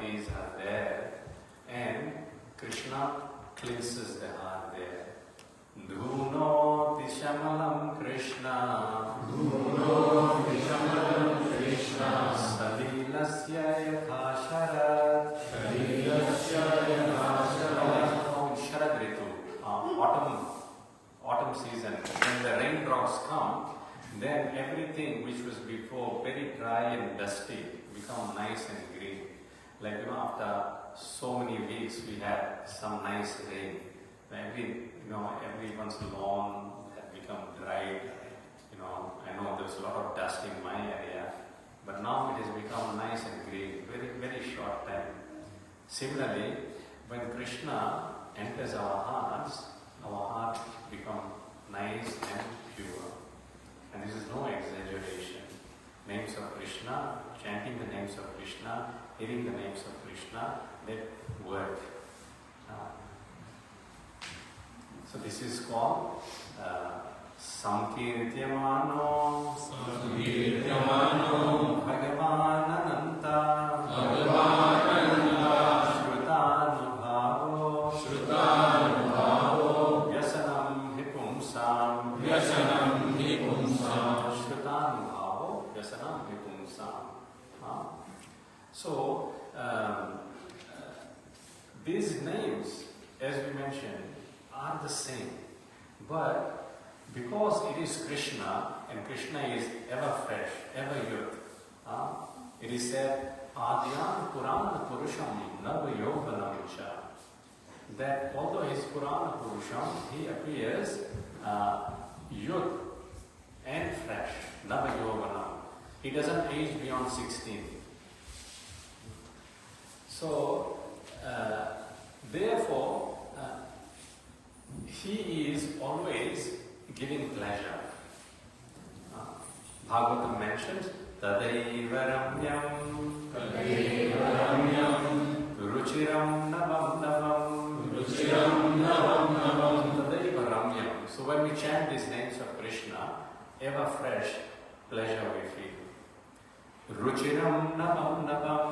qualities are there, and Krishna cleanses the heart there. Dhuno Tishamalam Krishna, Dhuno Tishamalam Krishna, Salilasya Yathasharat, Salilasya Yathasharat. Sharad Ritu, autumn season, when the raindrops come, then everything which was before very dry and dusty become nice and green. Like, after so many weeks we had some nice rain. Everyone's lawn had become dry. I know there's a lot of dust in my area, but now it has become nice and green, very, very short time. Similarly, when Krishna enters our hearts become nice and pure. And this is no exaggeration. Names of Krishna, chanting the names of Krishna, hearing the names of Krishna, that work. So this is called Sankirtyamano Bhagavan Ananta Shrutanubhavo Vyasanam Hipumsam Shrutanubhavo Vyasanam Hipumsam. So these names, as we mentioned, are the same, but because it is Krishna, and Krishna is ever fresh, ever youth, it is said, Adyan Purana Purusham Nava Yoganam Cha, that although he is Purana Purusham, he appears youth and fresh, Nava Yoganam. He doesn't age beyond 16. So, therefore, he is always giving pleasure. Bhagavatam mentions Tadaiva Ramyam Ruchiram Navam Navam Tadaiva Ramyam. So when we chant these names of Krishna, ever fresh pleasure we feel. Ruchiram Navam Navam.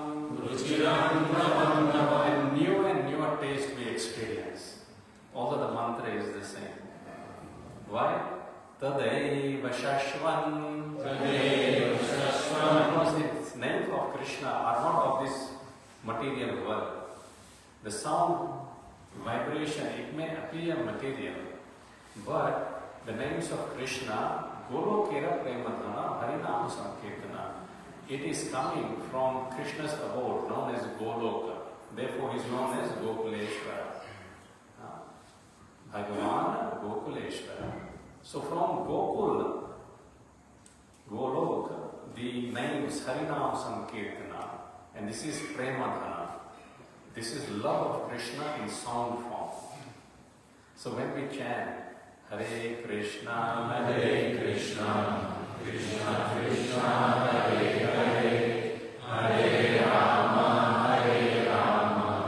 And newer taste we experience. Although the mantra is the same. Why? Tadaiva Shashvan. Because the names of Krishna are not of this material world. The sound, vibration, it may appear material, but the names of Krishna, Golokera Premadhana, Harinam Sankirtana, it is coming from Krishna's abode, known as Goloka. Therefore, he is known as Gokuleshwara. Bhagavan Gokuleshwara. So from Gokul, Golok, the name is Harinam Sankirtana, and this is Premadhana. This is love of Krishna in sound form. So when we chant Hare Krishna, Krishna Krishna, Hare Hare, Hare Rama, Hare Rama,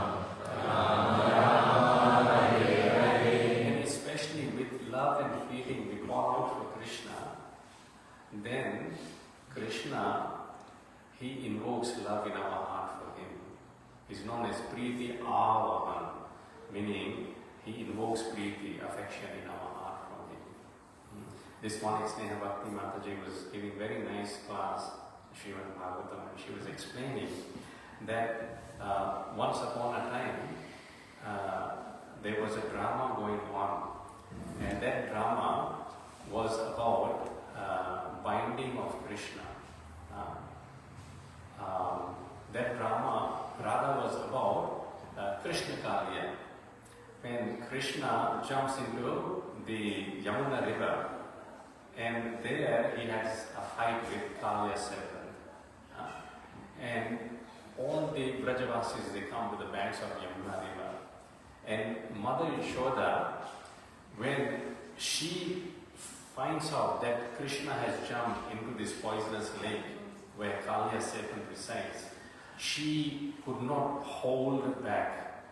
Rama Rama, Hare Hare, and especially with love and feeling we call out for Krishna, then Krishna, he invokes love in our heart for him. He is known as Preeti Avahan, meaning he invokes Preeti, affection in our heart for him. This morning Sneha Bhakti Mataji was giving very nice class, Srimad Bhagavatam, and she was explaining that once upon a time there was a drama going on, and that drama was about binding of Krishna. That drama rather was about Krishna Kalya. When Krishna jumps into the Yamuna river, and there he has a fight with Kalya serpent. And all the Brajavasis, they come to the banks of Yamuna river. And Mother Yashoda, when she finds out that Krishna has jumped into this poisonous lake where Kalya serpent resides, she could not hold back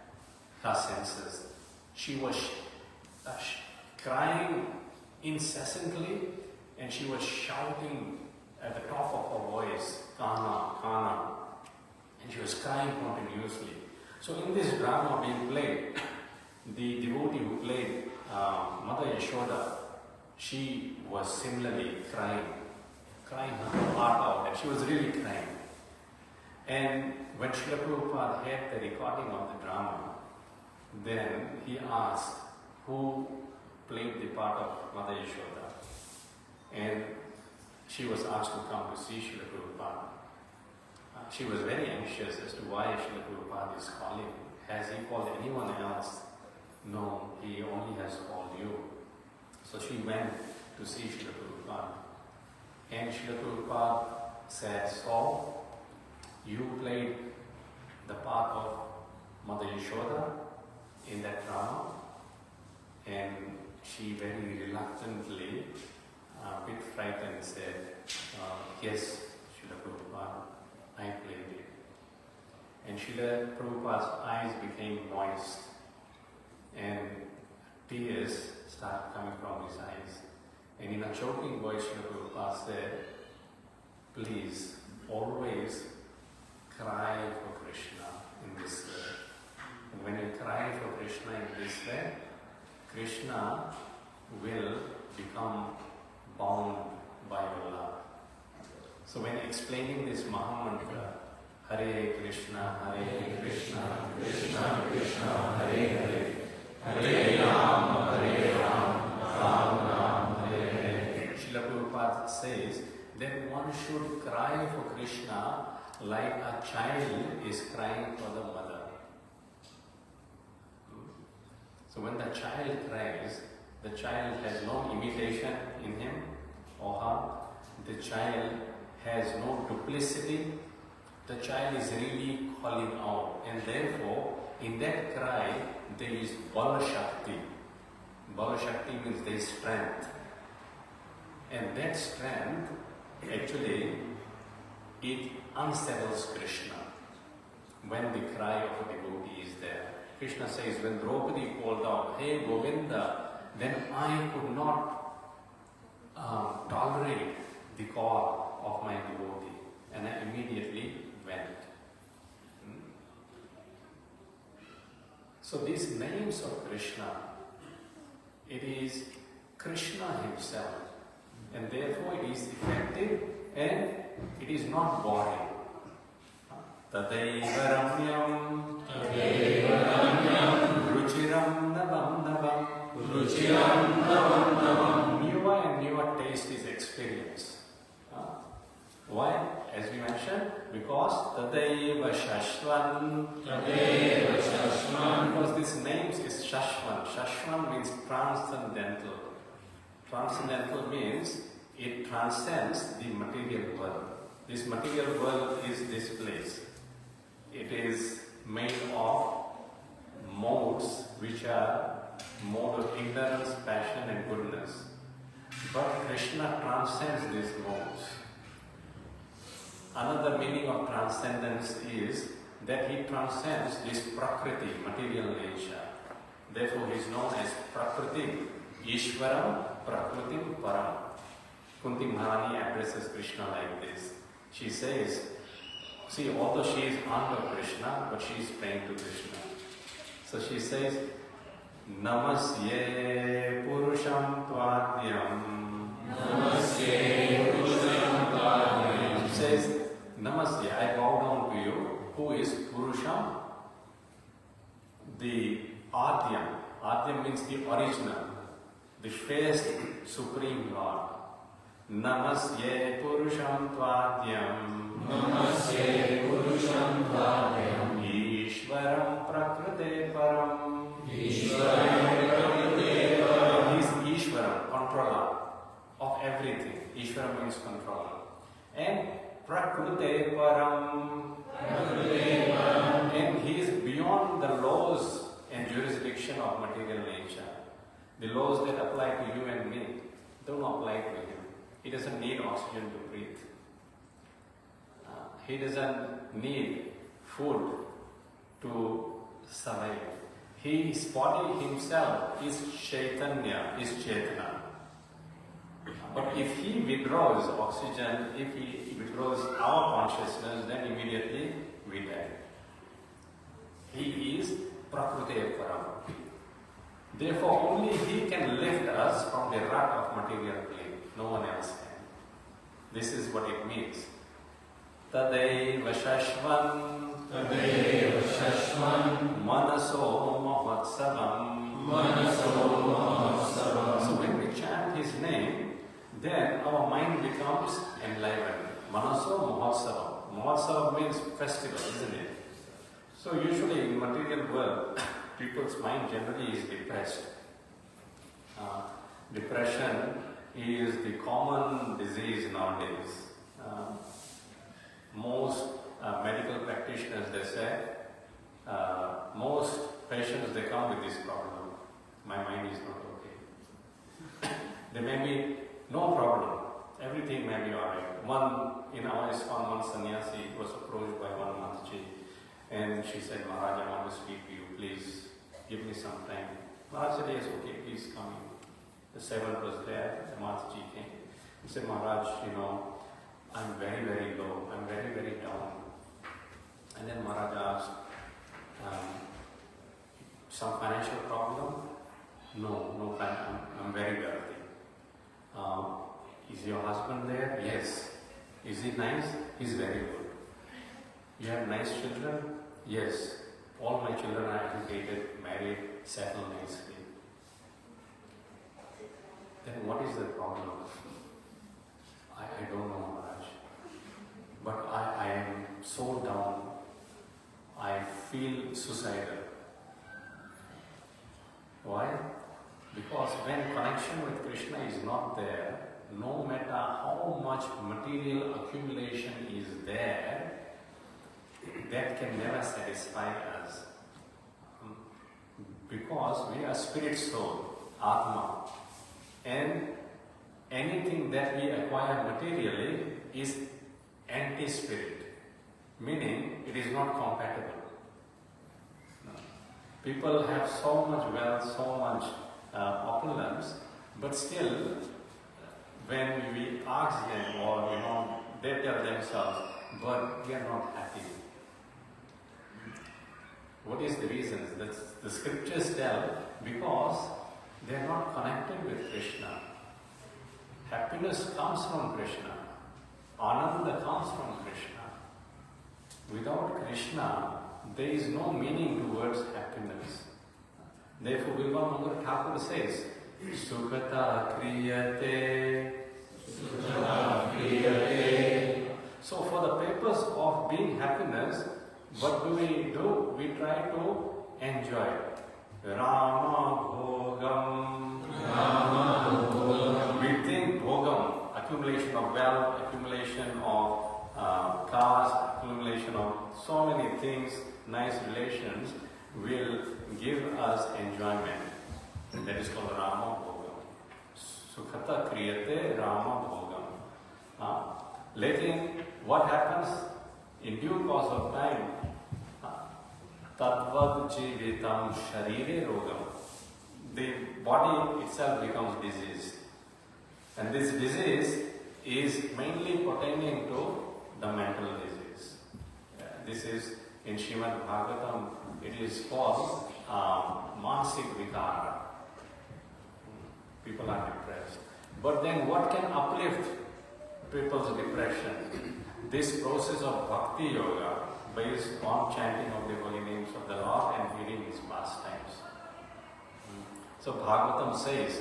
her senses. She was crying incessantly, and she was shouting at the top of her voice, Kana, Kana. and she was crying continuously. So in this drama being played, the devotee who played Mother Yashoda, she was similarly crying her heart out, and she was really crying. And when Srila Prabhupada heard the recording of the drama, then he asked who played the part of Mother Yashoda. And she was asked to come to see Srila Prabhupada. She was very anxious as to why Srila Prabhupada is calling. Has he called anyone else? No, he only has called you. So she went to see Srila Prabhupada. And Srila Prabhupada said, so, you played the part of Mother Yashoda in that drama? And she very reluctantly, a bit frightened, said, yes, Srila Prabhupada, I played it. And Srila Prabhupada's eyes became moist and tears started coming from his eyes. And in a choking voice, Srila Prabhupada said, please, always cry for Krishna in this way. And when you cry for Krishna in this way, Krishna will become bound by your love. So when explaining this Mahamantra, Hare Krishna, Krishna Krishna, Hare Hare, Hare Rama, Rama Rama, Hare Hare. Srila Prabhupada says that one should cry for Krishna like a child is crying for the mother. So when the child cries, the child has no imitation in him or her. The child has no duplicity. The child is really calling out, and therefore in that cry there is Bala Shakti. Bala Shakti means there is strength. And that strength actually it unsettles Krishna when the cry of a devotee is there. Krishna says, when Draupadi called out, hey Govinda, then I could not tolerate the call of my devotee, and I immediately went. So these names of Krishna, it is Krishna himself, and therefore it is effective and it is not boring. Tadaiva ramyam, ruchiram navam navam. Newer and newer taste is experience. Why? As we mentioned, because Tadaiva Shashvan. Because this name is Shashvan. Shashvan means transcendental. Transcendental means it transcends the material world. This material world is this place. It is made of modes which are mode of ignorance, passion and goodness. But Krishna transcends these modes. Another meaning of transcendence is that he transcends this Prakriti, material nature. Therefore he is known as Prakriti, Ishvaram, Prakritim, Param. Kunti Maharani addresses Krishna like this. She says, see, although she is aunt of Krishna, but she is praying to Krishna. So she says, Namasye Purusham Tvadyam. Namasye Purusham Tvadyam. She says, Namasye, I bow down to you. Who is Purusham? The Adyam. Adyam means the original, the first Supreme Lord. Namasye Purusham Tvadyam. Namasye Purusham Tvadyam. Ishvaram Prakrite Param. Ishvaram Prakrite Param. He is Ishvaram, controller of everything. Ishvaram means controller. And Prakrite Param. Prakrite Param. And he is beyond the laws and jurisdiction of material nature. The laws that apply to you and me don't apply to him. He doesn't need oxygen to breathe. He doesn't need food to survive. His body himself is Chaitanya, is Chetana. But if he withdraws oxygen, if he withdraws our consciousness, then immediately we die. He is Prakriti Param. Therefore, only He can lift us from the rut of material plane. No one else can. This is what it means. Tadaiva Shashvan Manaso Mahotsavam. So when we chant His name, then our mind becomes enlivened. Manaso Mahotsavam. Mahotsavam means festival, isn't it? So usually in material world, people's mind generally is depressed. Depression is the common disease nowadays. Most medical practitioners, they say, most patients, they come with this problem. My mind is not okay. There may be no problem. Everything may be alright. One, in our ISKCON, one sannyasi was approached by one Mataji, and she said, Maharaj, I want to speak to you, please give me some time. Maharaj said, yes, okay, please come in. The servant was there, the Mataji came. He said, Maharaj, I'm very, very low, I'm very, very down. And then Maharaj asked, some financial problem? No, I'm very wealthy. Is your husband there? Yes. Is he nice? He's very good. You have nice children? Yes. All my children are educated, married, settled nicely. Then what is the problem? I don't know, Maharaj. But I am so down. I feel suicidal. Why? Because when connection with Krishna is not there, no matter how much material accumulation is there, that can never satisfy us. Because we are spirit soul, Atma. And anything that we acquire materially is anti-spirit, meaning it is not compatible. People have so much wealth, so much opulence, but still, when we ask them, or they tell themselves, but we are not happy. What is the reason? The scriptures tell, because they are not connected with Krishna. Happiness comes from Krishna. Ananda comes from Krishna. Without Krishna, there is no meaning towards happiness. Therefore, Bilvamangal Thakur says, Sukhata kriyate. So for the purpose of being happiness, what do? We try to enjoy. Rama Bhogam. We think Bhogam, accumulation of wealth, accumulation of cars, accumulation of so many things, nice relations, will give us enjoyment. And that is called Rama Bhogam. Sukhata kriyate Rama Bhogam. Later, what happens? In due course of time, Tadvad Jivitam Sharire Rogam. The body itself becomes diseased. And this disease is mainly pertaining to the mental disease. This is in Srimad Bhagavatam, it is called Mansik Vikara. People are depressed. But then what can uplift people's depression? This process of Bhakti Yoga based on chanting of the holy names of the Lord and hearing His pastimes. So Bhagavatam says,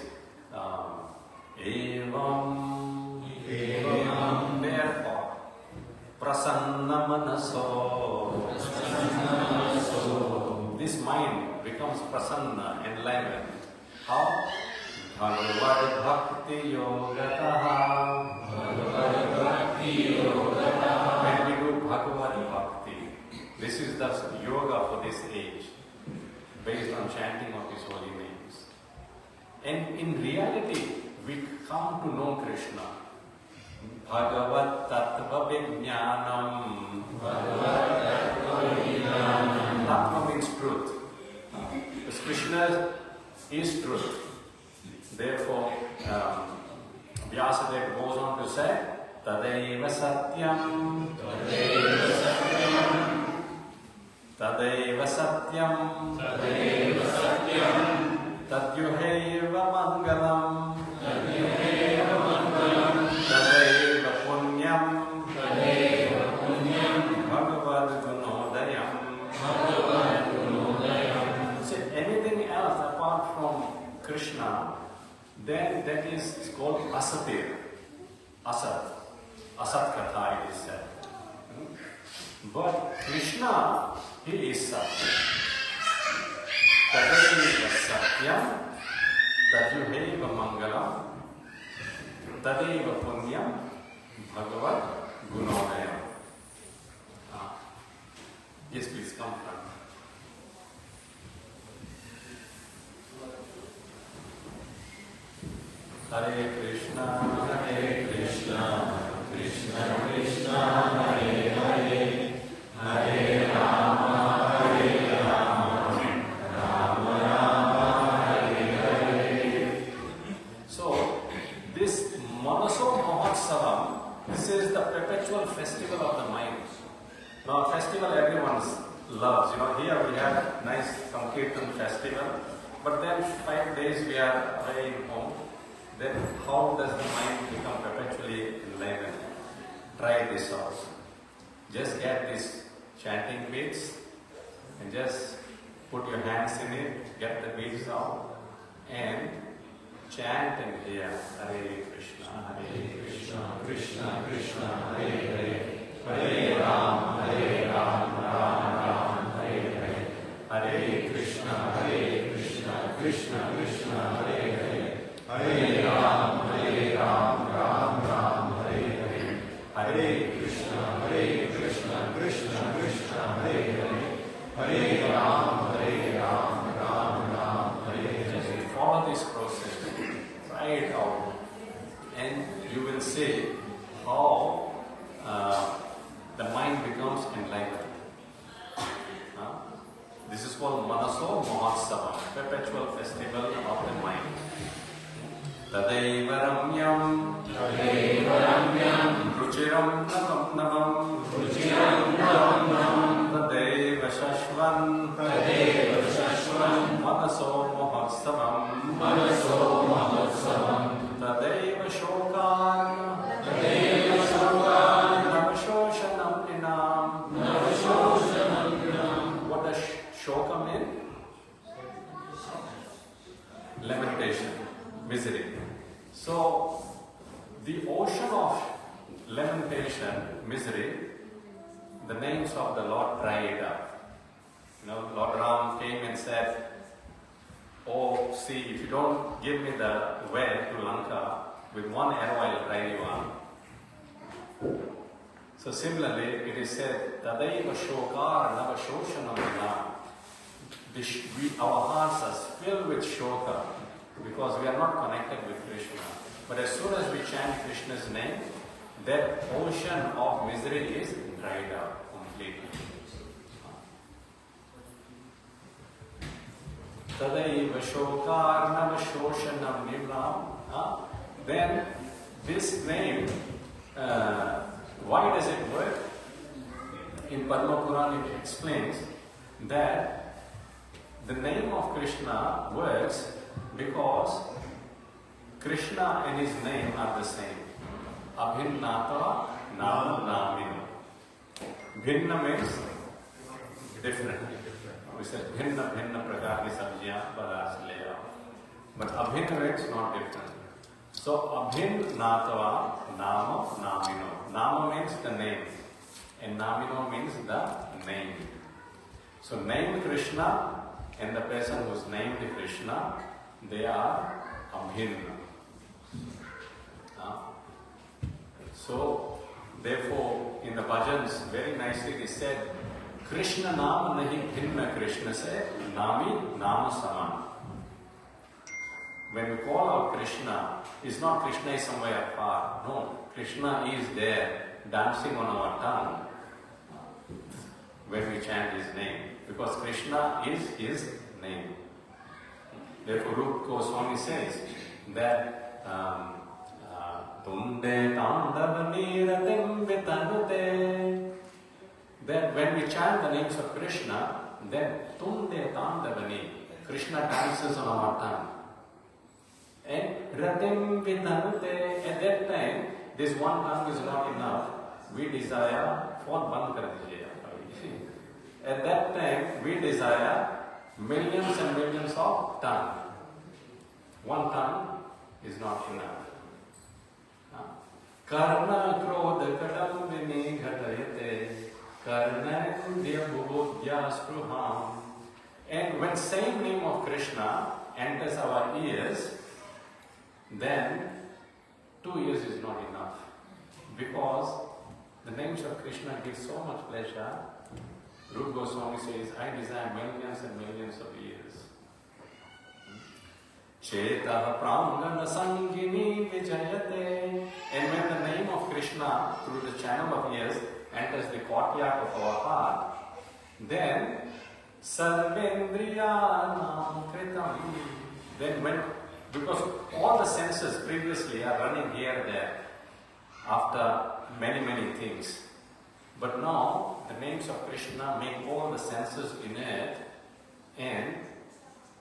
Evam, therefore, prasanna manaso. This mind becomes prasanna, enlivened. How? Bhagavad Bhakti Yogataha. When we do Bhagavad Bhakti, this is the yoga for this age, based on chanting of His holy names. And in reality, we come to know Krishna. Bhagavat Tattva Vijnanam. Tattva means truth. Because Krishna is truth. Therefore, Vyasadeva goes on to say, Tadaiva Satyam. Tadeva Satyam, Tadyuheva Mangalam, Tadeva Punyam, Bhagavad Gunodayam. See, anything else apart from Krishna, then that is called asatir, asat katha it is said. But Krishna, he is Satya. Tadeva Satyam, Tadyuheva Mangalam, Tadeva Punyam, Bhagavad Gunodayam. Yes, please come front. Hare Krishna, Krishna Krishna, Hare Hare, Hare Rama, Rama Rama, Hare Hare. So, this Manaso Mahotsavam, this is the perpetual festival of the mind. Now, festival everyone loves. Here we have nice Sankirtan festival, but then 5 days we are away in home. Then how does the mind become perpetually enlivened? Try this out. Just get these chanting beads and just put your hands in it, get the beads out and chant and hear Hare Krishna, Krishna Krishna, Hare Hare, Hare Ram, Ram Ram, Hare Hare, Hare Krishna, Krishna Krishna, Hare Hare, Hare Ram, Ram Ram, Hare Hare, Hare Krishna, Krishna Krishna, Hare Hare, Hare Ram, Ram Ram, Hare Hare. Just follow this process, try it out, and you will see how the mind becomes enlightened. This is called Manaso Mahotsavam, perpetual festival of the mind. Tadeva Ramyam, Ruchiram Navam, Tadeva Shashvan, Manaso Mahotsavam, Tadeva Shokan, Navashoshanam Inam. What does shoka mean? Lamentation, misery. So, the ocean of lamentation, misery, the names of the Lord dried up. Lord Ram came and said, "Oh, see, if you don't give me the way to Lanka, with one arrow I'll drive you on." So similarly, it is said, Tadaiva Shokar Nava Shoshanam Vinam. Our hearts are filled with shoka because we are not connected with Krishna. But as soon as we chant Krishna's name, that ocean of misery is dried out completely. Tadaiva Shokar Nava Shoshanam Vinam. Then this name, why does it work? In Padma Purana it explains that the name of Krishna works because Krishna and his name are the same. Abhinnatava Nama Namino. Bhinna means different. We said Bhinna Prakar ki sabjiyan badas leya. But Abhinna means not different. So Abhinnatava Nama Namino. Nama means the name and Namino means the name. So named Krishna and the person who is named Krishna, they are Abhinna. So therefore in the bhajans very nicely it is said, Krishna naam nahi bhinna Krishna se nami nama saman. When we call out Krishna, it's not Krishna is somewhere afar. No, Krishna is there dancing on our tongue when we chant his name. Because Krishna is his name. Therefore Rupa Goswami says that Tunde Tandavaniratim Vitanute. Then when we chant the names of Krishna, then Tunde Tandavani, Krishna dances on our tongue. And Ratim Vidanute, at that time, this one tongue is not enough. We desire, phone band kar dijiye. At that time, we desire millions and millions of tongue. One tongue is not enough. Karna krodha kadam vini ghatayate karnandya bhuvodya spruham. And when saying name of Krishna enters our ears, then 2 years is not enough. Because the names of Krishna give so much pleasure. Rupa Goswami says, I desire millions and millions of years. Chetah prangana sangini vijayate. And when the name of Krishna through the channel of ears enters the courtyard of our heart, then sarvendriyanam kritam. Then when, because all the senses previously are running here and there after many things. But now the names of Krishna make all the senses inert and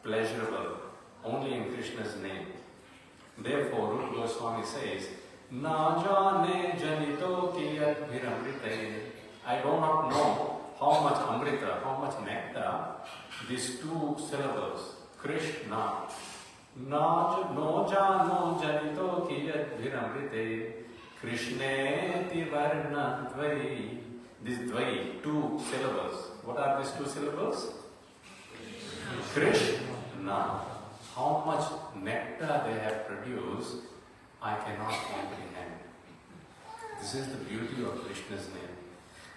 pleasurable only in Krishna's name. Therefore, Rupa Goswami says, Na jane janito kiyat bhiramrite. I do not know how much amrita, how much nectar, these two syllables, Krishna. No jano janito kiyat bhiramrite. Krishneti varna dvai. These dvai, two syllables. What are these two syllables? Krishna. How much nectar they have produced, I cannot comprehend. This is the beauty of Krishna's name.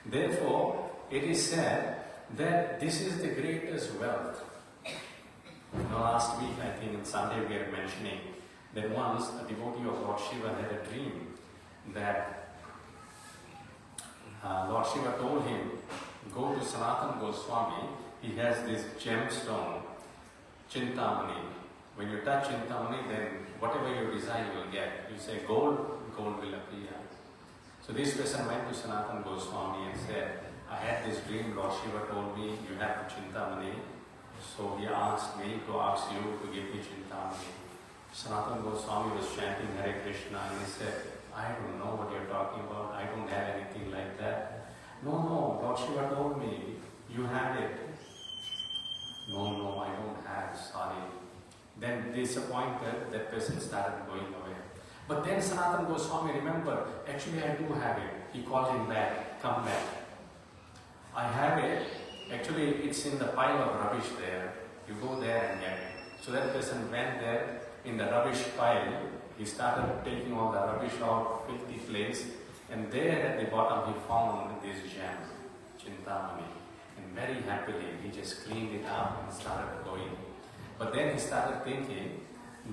Therefore, it is said that this is the greatest wealth. Last week, I think in Sunday we were mentioning that once a devotee of Lord Shiva had a dream that Lord Shiva told him, go to Sanatana Goswami, he has this gemstone, Chintamani. When you touch Chintamani, then whatever you desire you will get. You say gold, gold will appear. So this person went to Sanatana Goswami and said, I had this dream, Lord Shiva told me you have Chintamani. So he asked me to ask you to give me Chintamani. Sanatana Goswami was chanting Hare Krishna and he said, I don't know what you're talking about. I don't have anything like that. No, Lord Shiva told me, you have it. No, I don't have, sorry. Then disappointed, that person started going away. But then Sanatana Goswami remembered, actually I do have it. He called him back, come back. I have it. Actually, it's in the pile of rubbish there. You go there and get it. So that person went there in the rubbish pile. He started taking all the rubbish out, filthy place, and there at the bottom he found this gem, Chintamani. And very happily he just cleaned it up and started going. But then he started thinking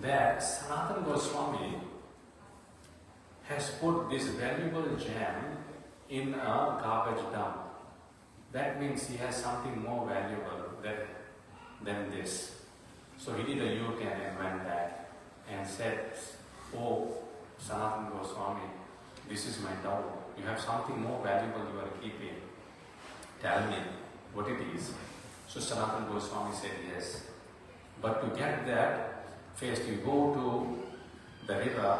that Sanatana Goswami has put this valuable gem in a garbage dump. That means he has something more valuable than this. So he did a U-turn and went back and said, oh, Sanatana Goswami, this is my doubt. You have something more valuable you are keeping. Tell me what it is. So Sanatana Goswami said yes. But to get that, first you go to the river,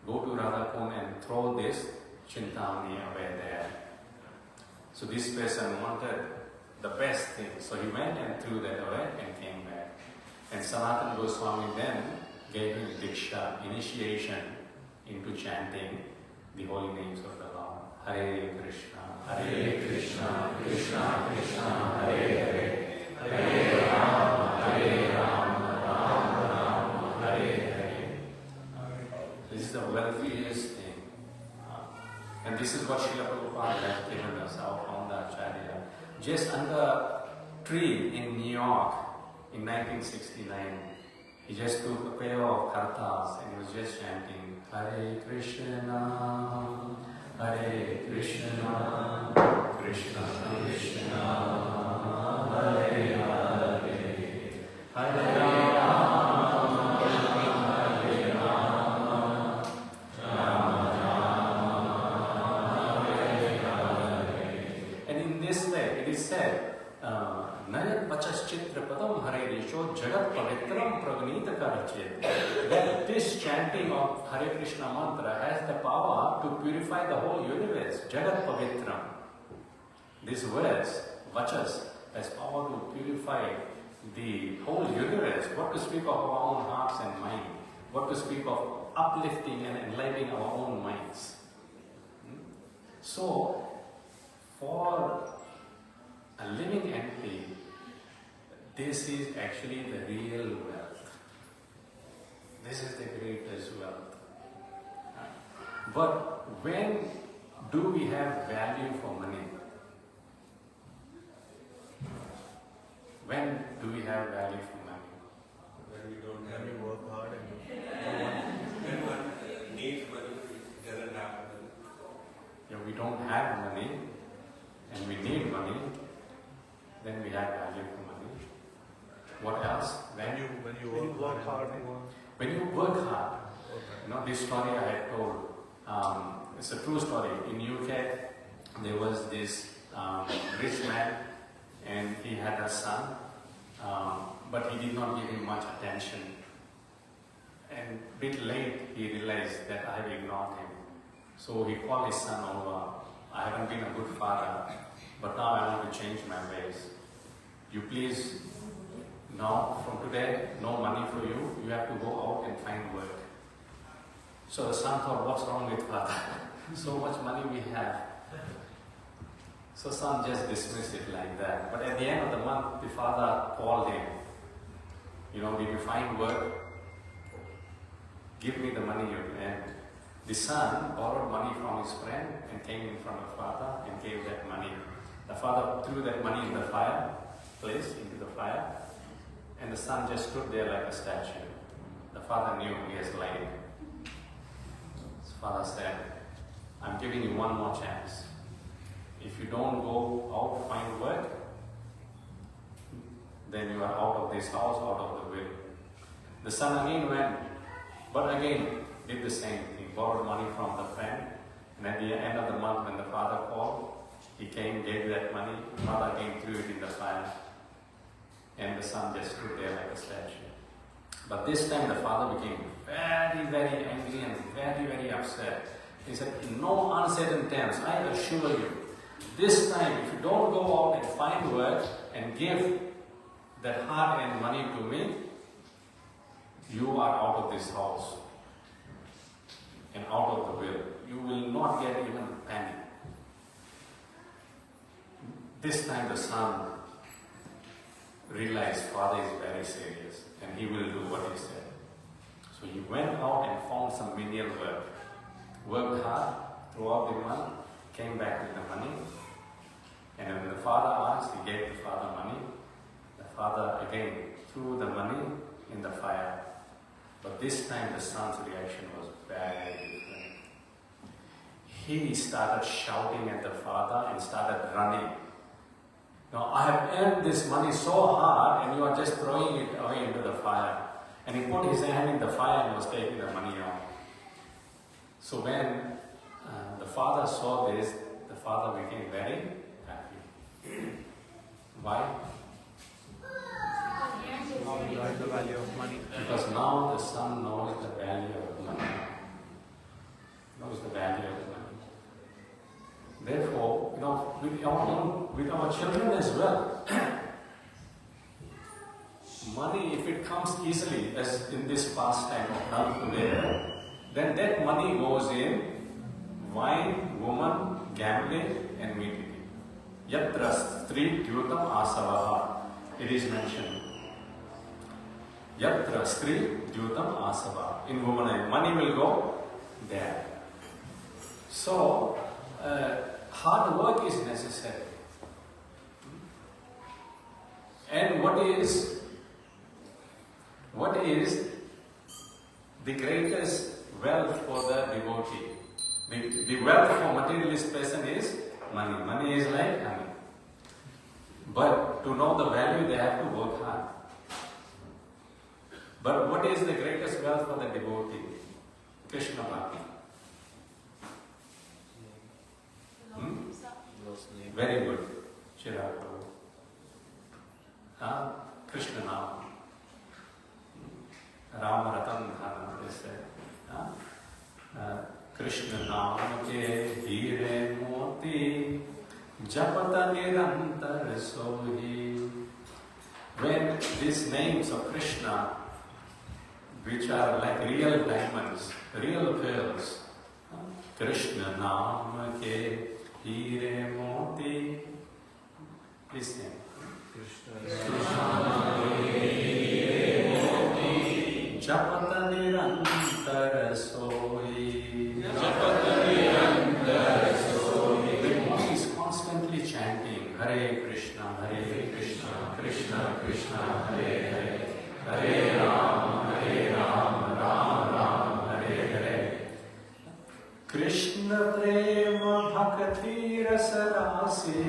go to Radhakund and throw this Chintamani away there. So this person wanted the best thing. So he went and threw that away and came back. And Sanatana Goswami then gave him Diksha, initiation into chanting the holy names of the Lord. Hare Krishna, Hare Krishna, Krishna Krishna, Hare Hare, Hare Rama, Hare Rama, Rama Rama, Hare Hare. This is the wealthiest thing. And this is what Srila Prabhupada has given us, our founder Acharya. Just under a tree in New York in 1969, he just took a pair of kartas and he was just chanting Hare Krishna, Hare Krishna, Krishna Krishna, Hare Hare, Hare Rama, Hare Rama, Rama Rama, Hare Hare. And in this Chitrapadam Harerisho Jagat Pavitram Pragnita Karachet. That this chanting of Hare Krishna mantra has the power to purify the whole universe. Jagat Pavitram. These words, vachas, has power to purify the whole universe. What to speak of our own hearts and mind. What to speak of uplifting and enlightening our own minds. So, for a living entity, this is actually the real wealth. This is the greatest wealth. But when do we have value for money? When do we have value for money? When we don't have to work hard and when one needs money, it doesn't have money. If we don't have money and we need money, then we have value for money. What else? when you work hard. When you work hard. You know, this story I had told, it's a true story. In UK, there was this rich man and he had a son, but he did not give him much attention. And a bit late, he realized that I have ignored him. So he called his son over. I haven't been a good father, but now I want to change my ways. You please, now from today, no money for you. You have to go out and find work. So the son thought, what's wrong with father? So much money we have. So son just dismissed it like that. But at the end of the month, the father called him. You know, did you find work? Give me the money you earned. The son borrowed money from his friend and came in front of father and gave that money. The father threw that money in the fireplace, into the fire, and the son just stood there like a statue. The father knew he has lied. His father said, I'm giving you one more chance. If you don't go out, find work, then you are out of this house, out of the will. The son again went, but again did the same thing. Borrowed money from the friend, and at the end of the month when the father called, he came, gave that money, father again threw it in the fire, and the son just stood there like a statue. But this time the father became very, very angry and very, very upset. He said, in no uncertain terms, I assure you, this time if you don't go out and find work and give that hard-earned money to me, you are out of this house and out of the will. You will not get even a penny. This time the son realized father is very serious and he will do what he said. So he went out and found some menial work. Worked hard throughout the month, came back with the money, and when the father asked, he gave the father money. The father again threw the money in the fire. But this time the son's reaction was very different. He started shouting at the father and started running. Now, I have earned this money so hard and you are just throwing it away into the fire. And he put his hand in the fire and was taking the money out. So when the father saw this, the father became very happy. Why? Now we learn the value of money. Because now the son knows the value of money. Knows the value of money. Therefore, you know, with our children as well, money, if it comes easily, as in this pastime of done today, then that money goes in wine, woman, gambling, and meat eating. Yatra stri dyutam asavaha. It is mentioned. Yatra stri dyutam asava. In woman, money will go there. So, hard work is necessary. And what is the greatest wealth for the devotee? The wealth for materialist person is money. Money is like honey. But to know the value, they have to work hard. But what is the greatest wealth for the devotee? Krishna Bhakti. Very good. Chirag. Krishna Nam. Ram Ratan Dhan, they say. Krishna Nam ke hire moti japata nirantar sohi. When these names of Krishna, which are like real diamonds, real pearls, Krishna Nam ke hire moti, this name. Japata nirantar sohi. The monk is constantly chanting Hare Krishna, Krishna Krishna, Hare Hare, Hare Ram, Ram Ram, Hare Hare. Krishna prema bhakti rasarasi.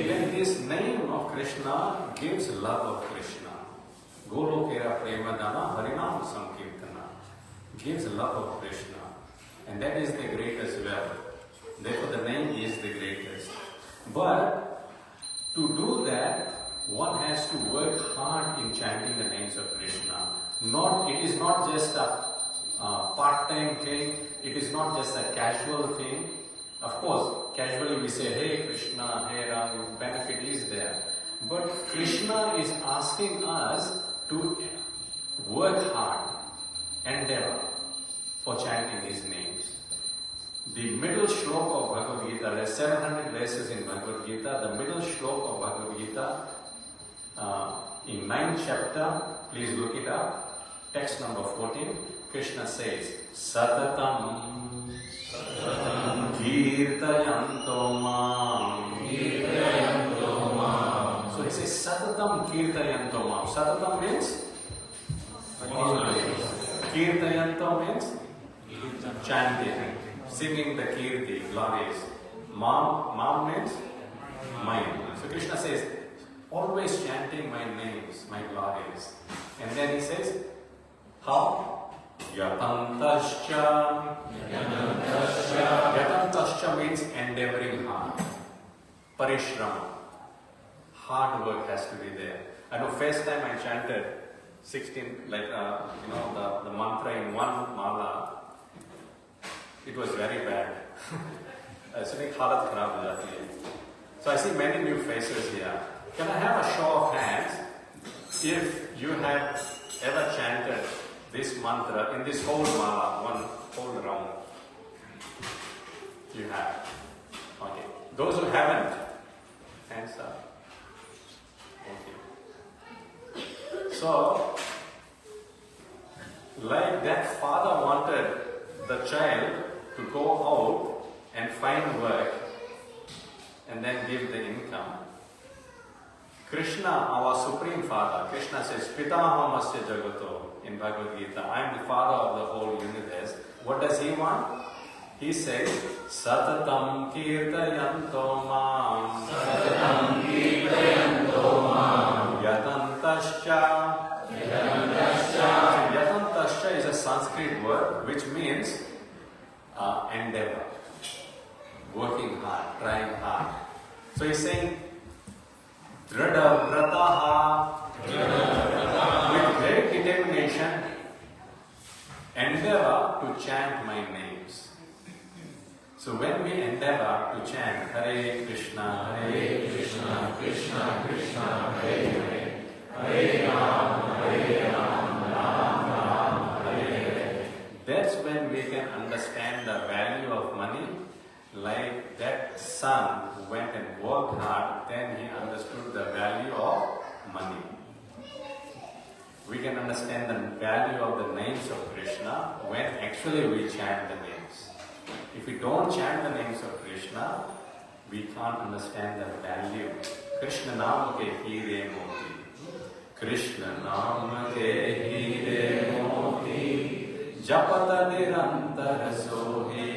Then this name of Krishna gives love of Krishna. Golokera premadana harinam sankirtana. Gives love of Krishna. And that is the greatest wealth. Therefore the name is the greatest. But to do that, one has to work hard in chanting the names of Krishna. It is not just a part-time thing. It is not just a casual thing. Of course, casually we say, Hey Krishna, Hey Ram, benefit is there. But Krishna is asking us to work hard, endeavor for chanting His names. The middle shloka of Bhagavad Gita, there are 700 verses in Bhagavad Gita. The middle shloka of Bhagavad Gita, in 9th chapter, please look it up, text number 14, Krishna says, Satatam Kirtayanto Mam. So he says, Satatam Kirtayanto Mam. Satatam means? Kirtayanto means? Chanting, singing the kirti, glories. Mam means? Mine. So Krishna says, always chanting my names, my glories. And then he says, how? Yatantascha. Yatantascha means endeavoring hard. Parishrama. Hard work has to be there. I know first time I chanted 16, the mantra in one mala, it was very bad. So I see many new faces here. Can I have a show of hands if you have ever chanted this mantra in this whole mala, one whole round? You have. Okay. Those who haven't, hands up. Okay. So, like that father wanted the child to go out and find work and then give the income. Krishna, our Supreme Father, Krishna says, Pitamahamasya Jagato in Bhagavad Gita. I am the Father of the whole universe. What does He want? He says, Satatam Kirtayanto Mam. Satatam Kirtayanto Mam. Yatantascha. Yatantascha. Yatantascha is a Sanskrit word which means endeavor. Working hard, trying hard. So he's saying, Drada Vrataha, with great determination, endeavor to chant my names. So when we endeavor to chant Hare Krishna, Krishna Krishna, Hare Hare, Hare Ram, Ram Ram, Hare Hare, that's when we can understand the value of money. Like that son who went and worked hard, then he understood the value of money. We can understand the value of the names of Krishna when actually we chant the names. If we don't chant the names of Krishna, we can't understand the value. Krishna Nama ke hire moti. Krishna Nama ke hire moti. Japata nirantar sohi.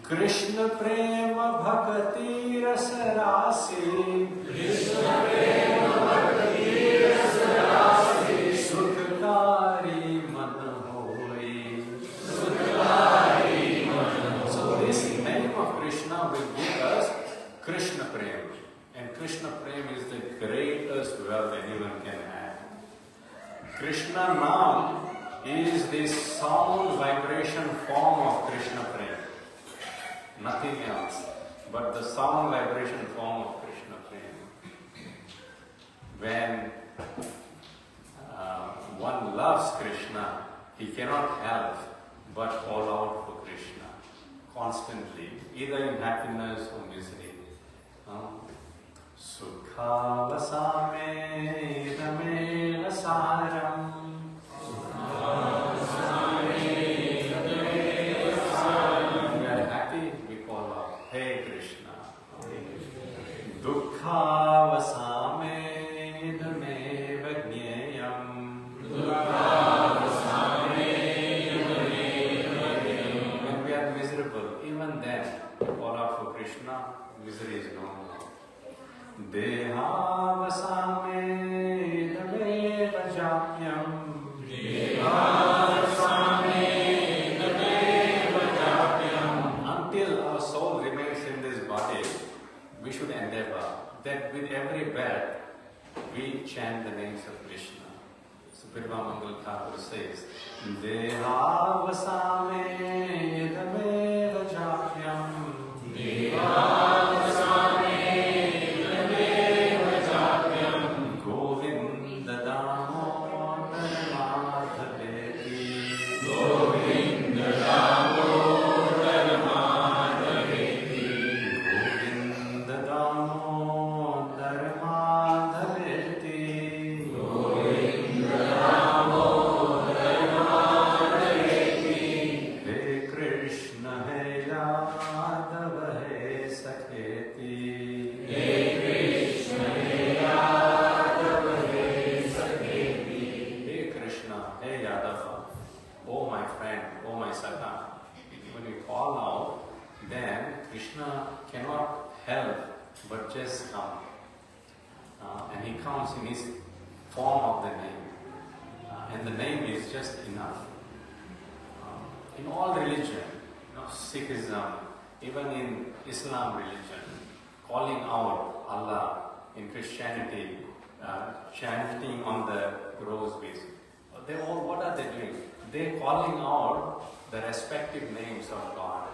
Krishna prema bhakti rasarasi. Krishna prema bhakti rasarasi. Sukhkari man hoi. Sukhkari man hoi. So Krishna Naam is the sound vibration form of Krishna Prem. Nothing else but the sound vibration form of Krishna Prem. When one loves Krishna, he cannot help but call out for Krishna constantly, either in happiness or misery. Sukha vasame dame vasaram. When we are happy, we call out, Hey Krishna. Dukkha vasame dame vajneyam. When we are miserable, even then, call out for Krishna, misery is no more. Deha vasame dame vajapyam. Until our soul remains in this body, we should endeavor that with every breath we chant the names of Krishna. So Birbamangal Thakur says, Deha vasame dame vajapyam. Govinda Damodara Madhaveti. Govinda Damodara Madhaveti. Govinda Damodara Madhaveti. Govinda Damodara Madhaveti. Hare Krishna Hare Yadava Hare Sakheti. Hare Krishna Hare Yadava Hare Sakheti. Hey Krishna, hey Yadava, oh my friend, oh my Sakha. When we call out, then Krishna cannot help but just come. And he comes in his form of the name. And the name is just enough. In all religion, Sikhism, even in Islam religion, calling out Allah, in Christianity, chanting on the roseways. They all, what are they doing? They're calling out the respective names of God.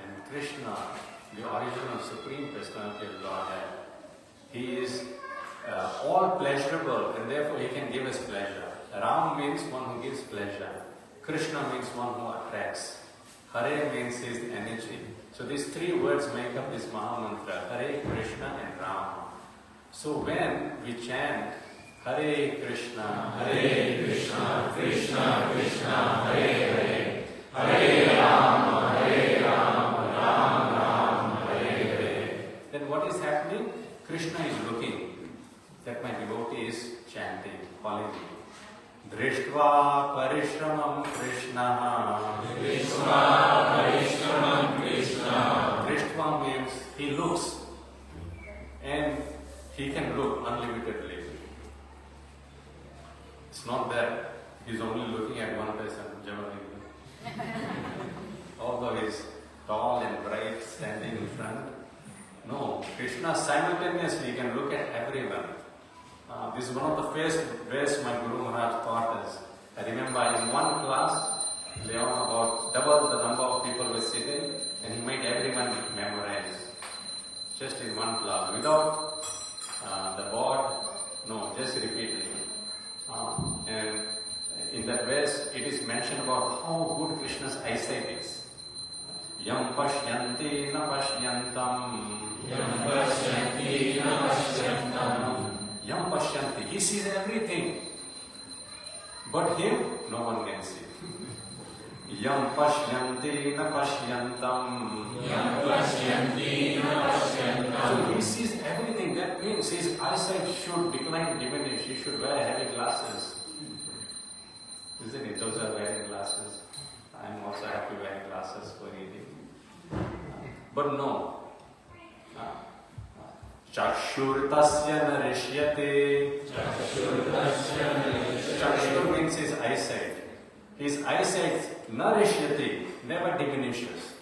And Krishna, the original Supreme Personality of Godhead, he is all pleasurable and therefore he can give us pleasure. Ram means one who gives pleasure. Krishna means one who attracts. Hare means his energy. So these three words make up this Mahamantra, Hare, Krishna and Ram. So when we chant Hare Krishna, Krishna, Krishna, Hare Hare, Hare Rama, Rama, Hare Hare, then what is happening? Krishna is looking that my devotee is chanting, calling me. Drishtva parishramam Krishna. Drishtva means he looks. And he can look unlimitedly. It's not that he's only looking at one person, generally. Although he's tall and bright, standing in front. No, Krishna simultaneously can look at everyone. This is one of the first ways my Guru Maharaj taught us. I remember in one class, about double the number of people were sitting, and he made everyone memorize. Just in one class, without the board, no, just repeating. And in that verse, it is mentioned about how good Krishna's eyesight is. Yam pashyanti na pashyantam. Yam pashyanti na pashyantam. Yam pashyanti, he sees everything. But him, no one can see. Yam pashyanti na pashyantam. Yam pashyanti na pashyantam. So he sees everything. That means his eyesight should decline, diminish. He should wear heavy glasses. Isn't it? Those are wearing glasses. I'm also happy wearing glasses for reading. But no. Chakshur tasya narishyate. Chakshur means his eyesight. His eyesight narishyate, never diminishes.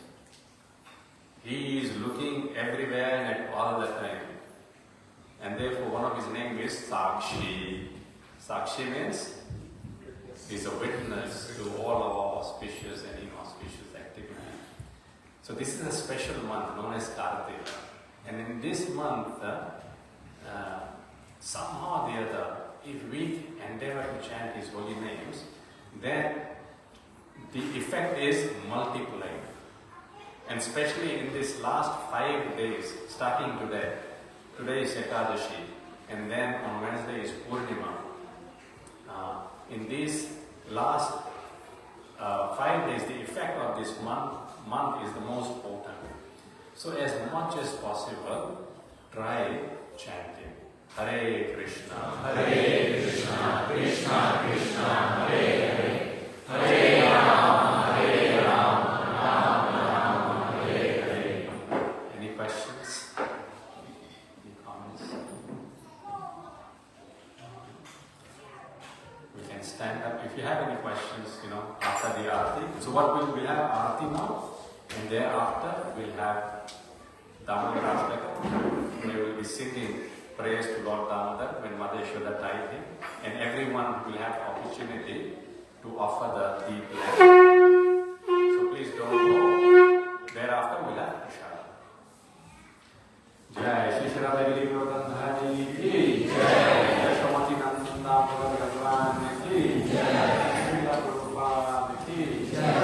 He is looking everywhere and at all the time. And therefore one of his names is Sakshi. Sakshi means is a witness to all our auspicious and inauspicious activities. So this is a special month known as Kartika. And in this month, somehow or the other, if we endeavor to chant His holy names, then the effect is multiplying. And especially in this last 5 days, starting today. Today is Ekadashi, and then on Wednesday is Purnima. In these last 5 days, the effect of this month is the most potent. So as much as possible, try chanting Hare Krishna, Krishna Krishna, Hare Hare, Hare Rama, Rama Rama, Hare Hare. Any questions? Any comments? We can stand up. If you have any questions, after the Aarti. So what we'll have Aarti now, and thereafter we'll have Damodara. We will be singing praise to Lord Damodar when Mother Yashoda tied him, and everyone will have opportunity to offer the tea plant. So please don't go. Thereafter we'll have Prashad. Jai Shri Shri Gurudhari ki Jai, Shri Nanda Bhagavan ki Jai, Shri Prabhupada ki Jai.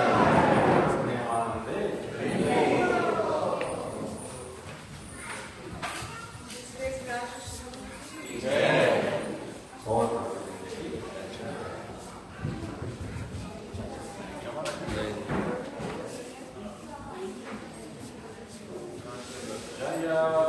Jaya